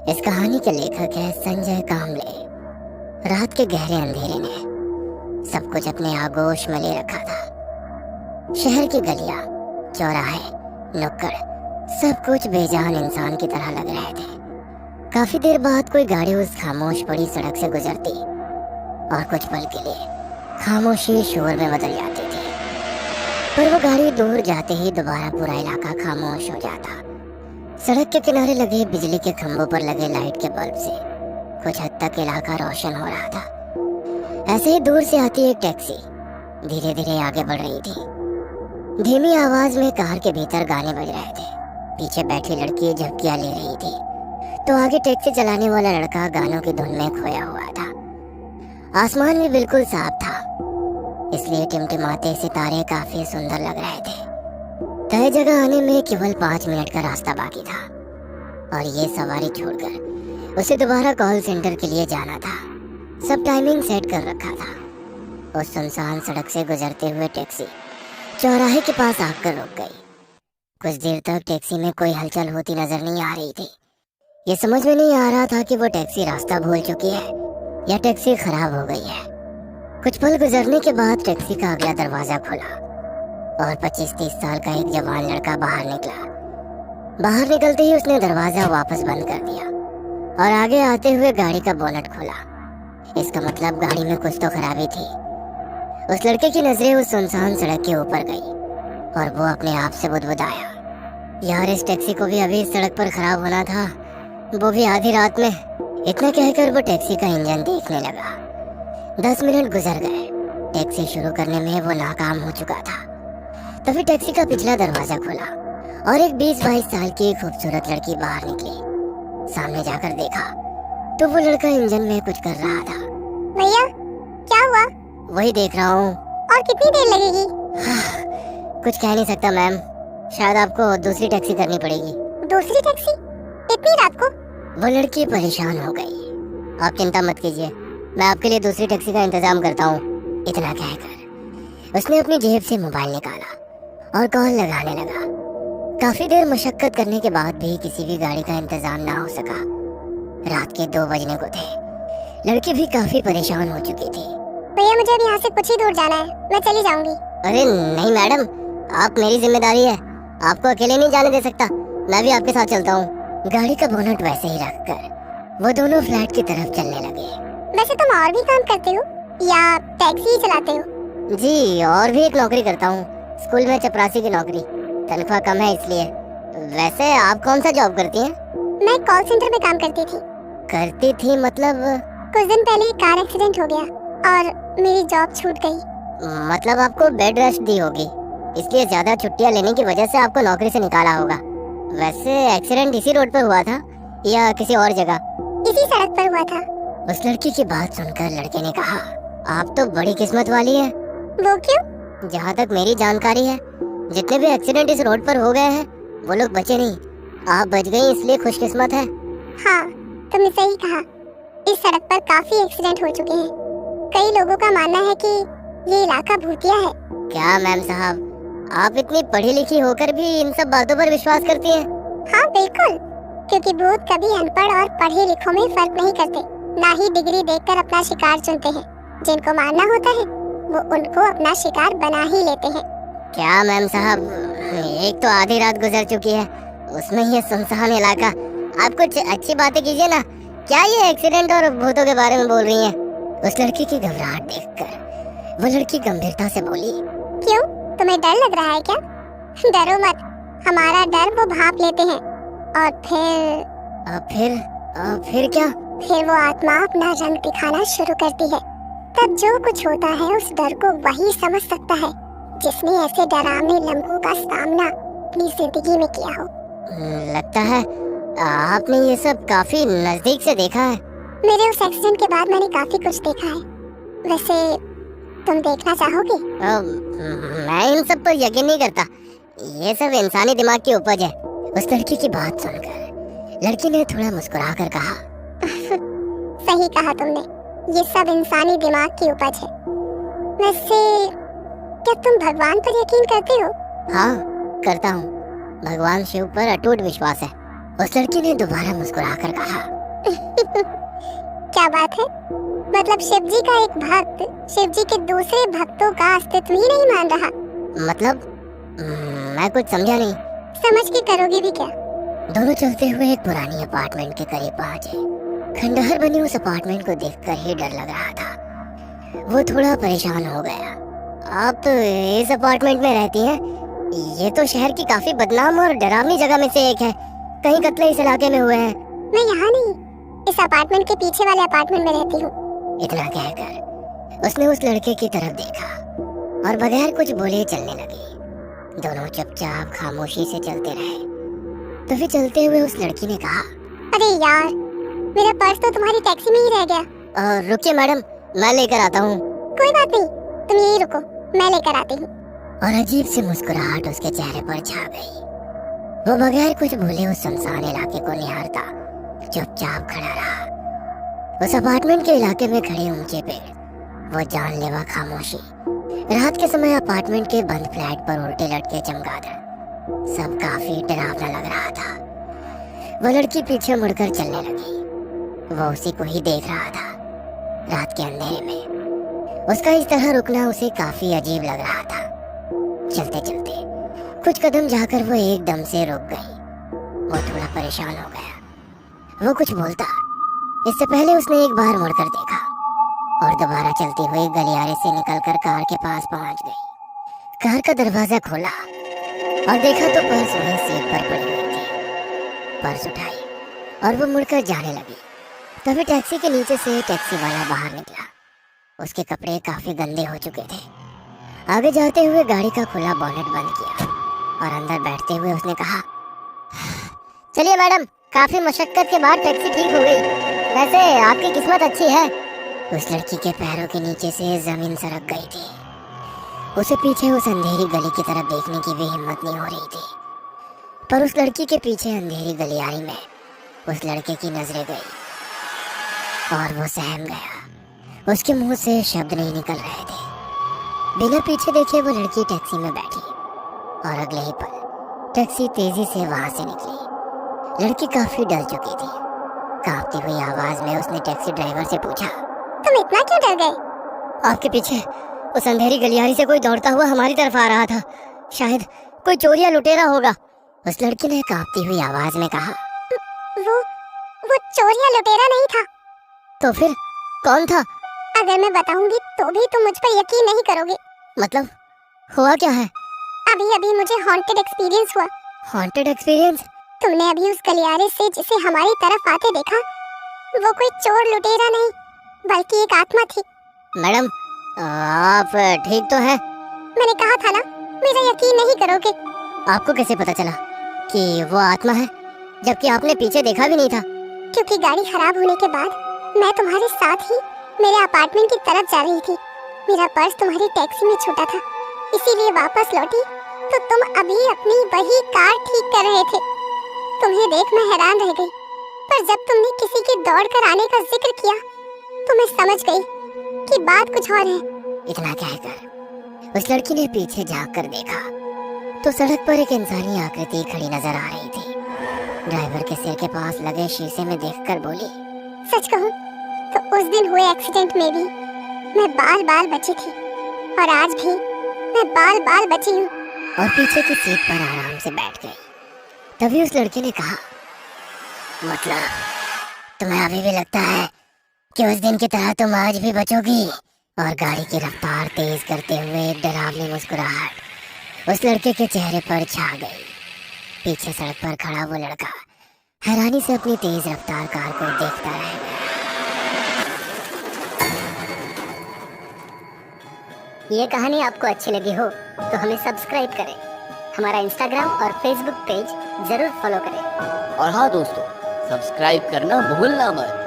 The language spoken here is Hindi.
इस कहानी के लेखक है संजय कामले। रात के गहरे अंधेरे ने सब कुछ अपने आगोश में ले रखा था। शहर की गलियां, चौराहे, नुक्कड़, सब कुछ बेजान इंसान की तरह लग रहे थे। काफी देर बाद कोई गाड़ी उस खामोश पड़ी सड़क से गुजरती और कुछ पल के लिए खामोशी शोर में बदल जाती थी। पर वो गाड़ी दूर जाते ही दोबारा पूरा इलाका खामोश हो जाता। सड़क के किनारे लगे बिजली के खंभों पर लगे लाइट के बल्ब से कुछ हद तक इलाका रोशन हो रहा था। ऐसे ही दूर से आती एक टैक्सी धीरे धीरे आगे बढ़ रही थी। धीमी आवाज में कार के भीतर गाने बज रहे थे। पीछे बैठी लड़की झपकियां ले रही थी तो आगे टैक्सी चलाने वाला लड़का गानों की धुन में खोया हुआ था। आसमान भी बिल्कुल साफ था, इसलिए टिमटिमाते सितारे काफी सुंदर लग रहे थे। तय जगह आने में केवल 5 मिनट का रास्ता बाकी था और ये सवारी छोड़कर उसे दोबारा कॉल सेंटर के लिए जाना था। सब टाइमिंग सेट कर रखा था। उस सुनसान सड़क से गुजरते हुए टैक्सी चौराहे के पास आकर रुक गई। कुछ देर तक टैक्सी में कोई हलचल होती नजर नहीं आ रही थी। ये समझ में नहीं आ रहा था कि वो टैक्सी रास्ता भूल चुकी है या टैक्सी खराब हो गई है। कुछ पल गुजरने के बाद टैक्सी का अगला दरवाजा खुला और 25-30 साल का एक जवान लड़का बाहर निकला। बाहर निकलते ही उसने दरवाजा वापस बंद कर दिया और आगे आते हुए गाड़ी का बोनट खोला। इसका मतलब गाड़ी में कुछ तो खराबी थी। उस लड़के की नजरें उस सुनसान सड़क के ऊपर गई और वो अपने आप से बुदबुदाया, यार इस टैक्सी को भी अभी इस सड़क पर खराब होना था, वो भी आधी रात में। इतना कहकर वो टैक्सी का इंजन देखने लगा। 10 मिनट गुजर गए। टैक्सी शुरू करने में वो नाकाम हो चुका था। तभी टैक्सी का पिछला दरवाजा खुला और एक 20-22 साल की खूबसूरत लड़की बाहर निकली। सामने जाकर देखा तो वो लड़का इंजन में कुछ कर रहा था। भैया क्या हुआ? वही देख रहा हूँ। और कितनी देर लगेगी? कुछ कह नहीं सकता मैम, शायद आपको दूसरी टैक्सी करनी पड़ेगी। दूसरी टैक्सी? इतनी रात को? वो लड़की परेशान हो गई। आप चिंता मत कीजिए, मैं आपके लिए दूसरी टैक्सी का इंतजाम करता हूँ। इतना कहकर उसने अपनी जेब से मोबाइल निकाला और कॉल लगाने लगा। काफी देर मशक्कत करने के बाद भी किसी भी गाड़ी का इंतजाम ना हो सका। रात के 2 बजने को थे। लड़की भी काफी परेशान हो चुकी थी। भैया मुझे अब यहाँ से कुछ ही दूर जाना है, मैं चली जाऊंगी। अरे नहीं मैडम, आप मेरी जिम्मेदारी है, आपको अकेले नहीं जाने दे सकता, मैं भी आपके साथ चलता हूँ। गाड़ी का बोनट वैसे ही रखकर वो दोनों फ्लैट की तरफ चलने लगे। वैसे तुम और भी काम करते हो या टैक्सी ही चलाते हो? जी, और भी एक नौकरी करता हूँ, स्कूल में चपरासी की नौकरी। तनख्वाह कम है इसलिए। वैसे आप कौन सा जॉब करती हैं? मैं कॉल सेंटर में काम करती थी। करती थी मतलब? कुछ दिन पहले कार एक्सीडेंट हो गया और मेरी जॉब छूट गई। मतलब आपको बेड रेस्ट दी होगी, इसलिए ज्यादा छुट्टियाँ लेने की वजह से आपको नौकरी से निकाला होगा। वैसे एक्सीडेंट इसी रोड पर हुआ था या किसी और जगह? इसी सड़क पर हुआ था। उस लड़की की बात सुनकर लड़के ने कहा, आप तो बड़ी किस्मत वाली है। वो क्यों? जहाँ तक मेरी जानकारी है, जितने भी एक्सीडेंट इस रोड पर हो गए हैं वो लोग बचे नहीं। आप बच गई इसलिए खुशकिस्मत है। हाँ, तुमने सही कहा। इस सड़क पर काफी एक्सीडेंट हो चुके हैं। कई लोगों का मानना है कि ये इलाका भूतिया है। क्या मैम साहब, आप इतनी पढ़ी लिखी होकर भी इन सब बातों पर विश्वास करती हैं? हाँ बिल्कुल, क्योंकि भूत कभी अनपढ़ और पढ़े लिखों में फर्क नहीं करते, ना ही डिग्री देखकर अपना शिकार चुनते हैं। जिनको मारना होता है वो उनको अपना शिकार बना ही लेते हैं। क्या मैम साहब, एक तो आधी रात गुजर चुकी है, उसमें ये सुनसान इलाका। आप कुछ अच्छी बातें कीजिए ना। क्या ये एक्सीडेंट और भूतों के बारे में बोल रही हैं? उस लड़की की घबराहट देखकर वो लड़की गंभीरता से बोली, क्यों, तुम्हें डर लग रहा है क्या? डरो मत, हमारा डर वो भांप लेते हैं और फिर क्या? फिर वो आत्मा अपना रंग दिखाना शुरू करती है। तब जो कुछ होता है उस डर को वही समझ सकता है जिसने ऐसे डरावने लम्हों का सामना अपनी जिंदगी में किया हो। लगता है आपने ये सब काफी नजदीक से देखा है। मेरे उस एक्सीडेंट के बाद मैंने काफी कुछ देखा है। वैसे तुम देखना चाहोगे? मैं इन सब पर यकीन नहीं करता, ये सब इंसानी दिमाग की उपज है। उस लड़की की बात सुनकर लड़की ने थोड़ा मुस्कुरा कर कहा, सही कहा तुमने, ये सब इंसानी दिमाग की उपज है। वैसे क्या तुम भगवान पर यकीन करते हो? हाँ करता हूँ, भगवान शिव पर अटूट विश्वास है। उस लड़की ने दोबारा मुस्कुराकर कहा, क्या बात है, मतलब शिव जी का एक भक्त शिव जी के दूसरे भक्तों का अस्तित्व ही नहीं मान रहा? मतलब मैं कुछ समझा नहीं। समझ के करोगे भी क्या? दोनों चलते हुए एक पुरानी अपार्टमेंट के करीब पहुंचे। खंडहर बनी उस अपार्टमेंट को देखकर ही डर लग रहा था। वो थोड़ा परेशान हो गया। आप तो इस अपार्टमेंट में रहती हैं? ये तो शहर की काफी बदनाम और डरावनी जगह में से एक है। कहीं कत्ले इस इलाके में हुए हैं? मैं यहाँ नहीं, इस अपार्टमेंट के पीछे वाले अपार्टमेंट में रहती हूँ। इतना कहकर उसने उस लड़के की तरफ देखा और बगैर कुछ बोले चलने लगी। दोनों चुपचाप खामोशी से चलते रहे। तो फिर चलते हुए उस लड़की ने कहा, अरे यार, मेरा पर्स तो तुम्हारी टैक्सी में ही रह गया। रुकिए मैडम, मैं लेकर आता हूँ। कोई बात नहीं, तुम यही रुको, मैं लेकर आती हूँ। और अजीब सी मुस्कुराहट उसके चेहरे पर छा गई। वो बगैर कुछ बोले उस सुनसान इलाके को निहारता चुपचाप खड़ा रहा। उस अपार्टमेंट के इलाके में खड़े ऊंचे पेड़, वो जानलेवा खामोशी, रात के समय अपार्टमेंट के बंद फ्लैट पर उल्टे लटके चमगादड़, सब काफी डरावना लग रहा था। वो लड़की पीछे मुड़कर चलने लगी। वो उसी को ही देख रहा था रात के अंधेरे में। उसका इस तरह रुकना उसे काफी अजीब लग रहा था। चलते चलते कुछ कदम जाकर वो एकदम से रुक गई। वो थोड़ा परेशान हो गया। वो कुछ बोलता इससे पहले उसने एक बार मुड़कर देखा और दोबारा चलती हुई गलियारे से निकलकर कार के पास पहुंच गई। कार का दरवाजा खोला और देखा तो पर्स वहीं सीट पर पड़ी हुई थी। पर्स उठाई और वो मुड़कर जाने लगी। तभी टैक्सी के नीचे से टैक्सी वाला बाहर निकला। उसके कपड़े काफी गंदे हो चुके थे। आगे जाते हुए गाड़ी का खुला बॉनेट बंद किया और अंदर बैठते हुए उसने कहा, चलिए मैडम, काफी मशक्कत के बाद टैक्सी ठीक हो गई। वैसे आपकी किस्मत अच्छी है। उस लड़की के पैरों के नीचे से जमीन सरक गई थी। उसे पीछे उस अंधेरी गली की तरफ देखने की भी हिम्मत नहीं हो रही थी। पर उस लड़की के पीछे अंधेरी गलियारी में उस लड़के की नजरें गई और वो सहम गया। उसके मुंह से शब्द नहीं निकल रहे थे। बिना पीछे देखे वो लड़की टैक्सी में बैठी और अगले ही पल टैक्सी तेजी से वहां से निकली। लड़की काफी डर चुकी थी। कांपती हुई आवाज में उसने टैक्सी ड्राइवर से पूछा, तुम इतना क्यों डर गए? आपके पीछे उस अंधेरी गलियारी से कोई दौड़ता हुआ हमारी तरफ आ रहा था। शायद कोई चोर या लुटेरा होगा। उस लड़की ने कांपती हुई आवाज में कहा, वो चोर या लुटेरा नहीं था। तो फिर कौन था? अगर मैं बताऊंगी तो भी तुम मुझ पर यकीन नहीं करोगे। मतलब हुआ क्या है? अभी अभी मुझे हॉन्टेड एक्सपीरियंस हुआ। Haunted experience? तुमने अभी उस गलियारे से जिसे हमारी तरफ आते देखा, वो कोई चोर लुटेरा नहीं बल्कि एक आत्मा थी। मैडम, आप ठीक तो हैं? मैंने कहा था ना, मेरा यकीन नहीं करोगे। आपको कैसे पता चला कि वो आत्मा है, जबकि आपने पीछे देखा भी नहीं था? क्योंकि गाड़ी खराब होने के बाद मैं तुम्हारे साथ ही मेरे अपार्टमेंट की तरफ जा रही थी। मेरा पर्स तुम्हारी टैक्सी में छूटा था, इसीलिए वापस लौटी तो तुम अभी अपनी वही कार ठीक कर रहे थे। तुम्हें देख मैं हैरान रह गई, पर जब तुमने किसी के दौड़ कर आने का जिक्र किया तो मैं समझ गई कि बात कुछ और है। इतना कहकर उस लड़की ने पीछे झांक कर देखा तो सड़क पर एक इंसानी आकृति खड़ी नजर आ रही थी। ड्राइवर के सिर के पास लगे शीशे में देखकर बोली, सच कहूँ तो उस दिन हुए एक्सीडेंट में भी मैं बाल बाल बची थी और आज भी मैं बाल बाल बची हूँ। और पीछे की सीट पर आराम से बैठ गई। तभी उस लड़के ने कहा, मतलब तुम्हें अभी भी लगता है कि उस दिन की तरह तुम आज भी बचोगी? और गाड़ी की रफ्तार तेज करते हुए एक डरावनी मुस्कुराहट उस लड़के के चेहरे पर छा गई। पीछे सड़क पर खड़ा वो लड़का हैरानी से अपनी तेज रफ्तार कार को देखता रह गया। ये कहानी आपको अच्छी लगी हो तो हमें सब्सक्राइब करें, हमारा इंस्टाग्राम और फेसबुक पेज जरूर फॉलो करें। और हाँ दोस्तों, सब्सक्राइब करना भूलना मत।